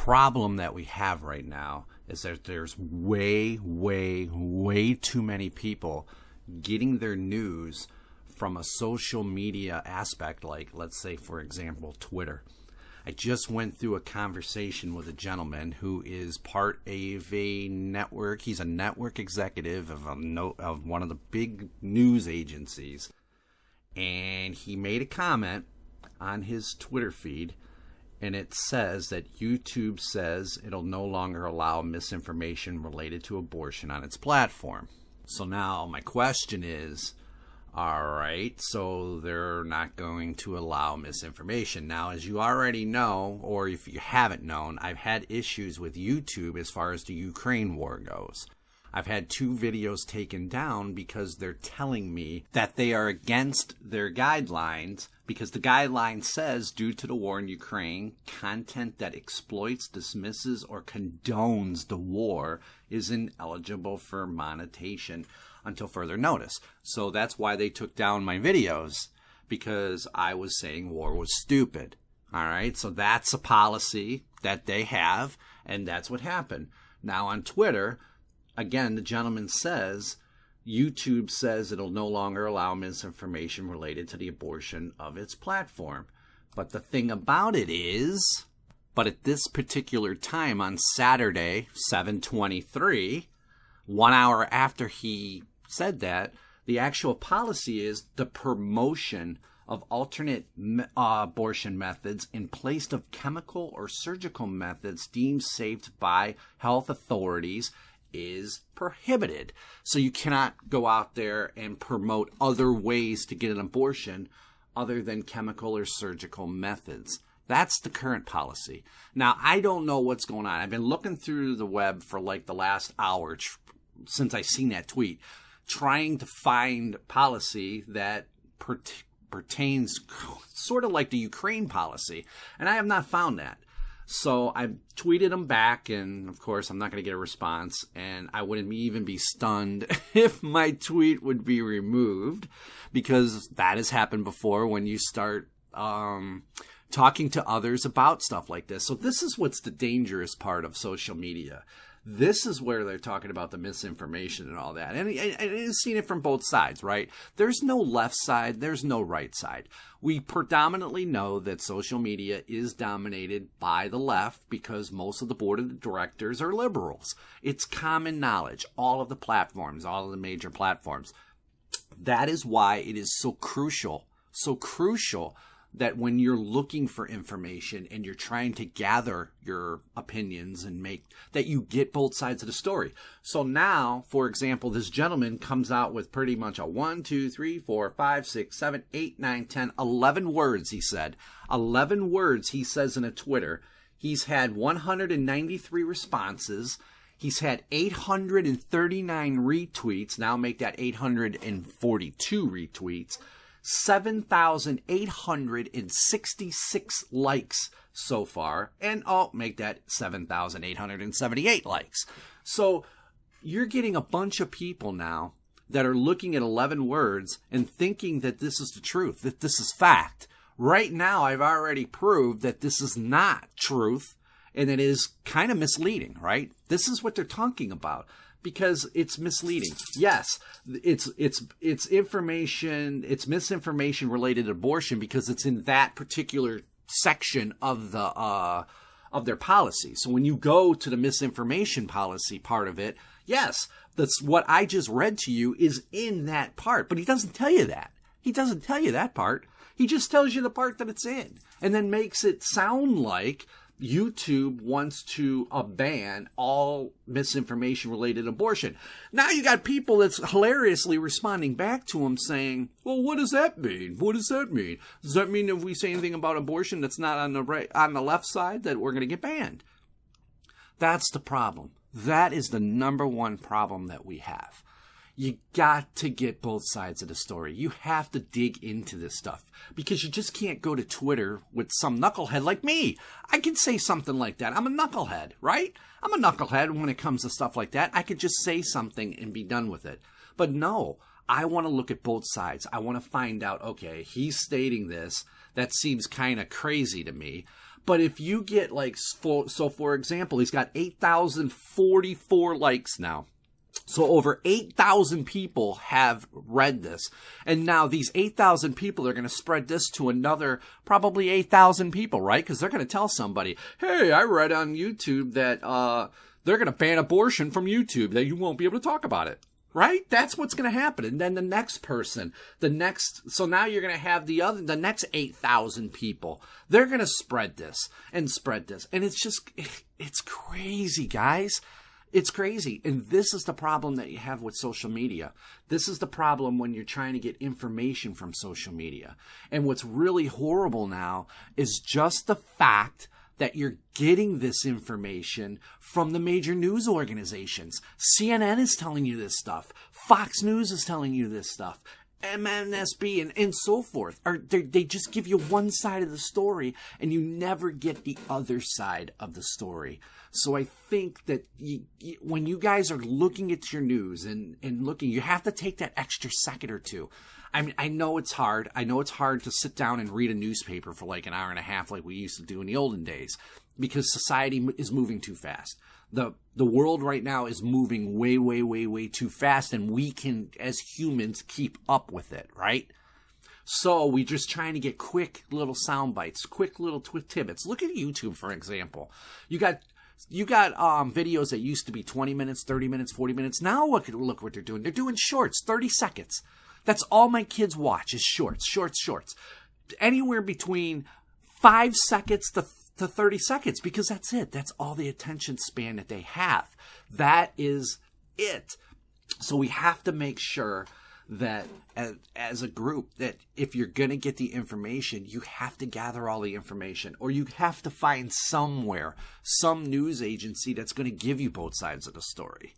problem that we have right now is that there's way too many people getting their news from a social media aspect, like, let's say, for example, Twitter. I just went through a conversation with a gentleman who is part of a network. He's a network executive of one of the big news agencies. And he made a comment on his Twitter feed, and it says that YouTube says it'll no longer allow misinformation related to abortion on its platform. So now my question is, all right, so they're not going to allow misinformation. Now, as you already know, or if you haven't known, I've had issues with YouTube as far as the Ukraine war goes. I've had 2 videos taken down because they're telling me that they are against their guidelines, because the guideline says, due to the war in Ukraine, content that exploits, dismisses, or condones the war is ineligible for monetization until further notice. So that's why they took down my videos, because I was saying war was stupid. All right, so that's a policy that they have, and that's what happened. Now on Twitter, again, the gentleman says YouTube says it'll no longer allow misinformation related to the abortion of its platform. But the thing about it is, but at this particular time on Saturday, 7/23, 1 hour after he said that, the actual policy is the promotion of alternate abortion methods in place of chemical or surgical methods deemed safe by health authorities is prohibited. So you cannot go out there and promote other ways to get an abortion other than chemical or surgical methods. That's the current policy. Now, I don't know what's going on. I've been looking through the web for like the last hour since I seen that tweet, trying to find policy that pertains sort of like the Ukraine policy, and I have not found that. So I tweeted them back, and of course I'm not going to get a response, and I wouldn't even be stunned if my tweet would be removed, because that has happened before when you start talking to others about stuff like this. So this is what's the dangerous part of social media. This is where they're talking about the misinformation and all that. And I've seen it from both sides, right? There's no left side. There's no right side. We predominantly know that social media is dominated by the left because most of the board of directors are liberals. It's common knowledge. All of the platforms, all of the major platforms. That is why it is so crucial that when you're looking for information and you're trying to gather your opinions and make that you get both sides of the story. So now, for example, this gentleman comes out with pretty much a 1, 2, 3, 4, 5, 6, 7, 8, 9, 10, 11 words, he said. 11 words, he says in a Twitter. He's had 193 responses. He's had 839 retweets. Now make that 842 retweets. 7,866 likes so far, and I'll make that 7,878 likes. So you're getting a bunch of people now that are looking at 11 words and thinking that this is the truth, that this is fact. Right now, I've already proved that this is not truth, and it is kind of misleading, right? This is what they're talking about. Because it's misleading. Yes, it's information, it's misinformation related to abortion because it's in that particular section of the of their policy. So when you go to the misinformation policy part of it, yes, that's what I just read to you is in that part. But he doesn't tell you that. He doesn't tell you that part. He just tells you the part that it's in, and then makes it sound like YouTube wants to ban all misinformation related abortion. Now you got people that's hilariously responding back to him saying, well, what does that mean? What does that mean? Does that mean if we say anything about abortion that's not on the right, on the left side, that we're going to get banned? That's the problem. That is the number one problem that we have. You got to get both sides of the story. You have to dig into this stuff because you just can't go to Twitter with some knucklehead like me. I can say something like that. I'm a knucklehead, right? I'm a knucklehead when it comes to stuff like that. I could just say something and be done with it. But no, I want to look at both sides. I want to find out, okay, he's stating this. That seems kind of crazy to me. But if you get like, for example, he's got 8,044 likes now. So over 8,000 people have read this. And now these 8,000 people are going to spread this to another probably 8,000 people, right? Because they're going to tell somebody, hey, I read on YouTube that they're going to ban abortion from YouTube, that you won't be able to talk about it. Right? That's what's going to happen. And then the next person, so now you're going to have the next 8,000 people. They're going to spread this. And it's crazy, guys. It's crazy. And this is the problem that you have with social media. This is the problem when you're trying to get information from social media. And what's really horrible now is just the fact that you're getting this information from the major news organizations. CNN is telling you this stuff. Fox News is telling you this stuff. MSNBC and so forth. They just give you one side of the story, and you never get the other side of the story. So I think that when you guys are looking at your news and looking, you have to take that extra second or two. I mean, I know it's hard. I know it's hard to sit down and read a newspaper for like an hour and a half like we used to do in the olden days, because society is moving too fast. The world right now is moving way, way, way, way too fast, and we can, as humans, keep up with it, right? So we're just trying to get quick little sound bites, quick little tidbits. Look at YouTube, for example. You got videos that used to be 20 minutes, 30 minutes, 40 minutes. Now look what they're doing. They're doing shorts, 30 seconds. That's all my kids watch is shorts. Anywhere between 5 seconds to 30 seconds, because that's it. That's all the attention span that they have. That is it. So we have to make sure that as a group, that if you're going to get the information, you have to gather all the information, or you have to find some news agency that's going to give you both sides of the story.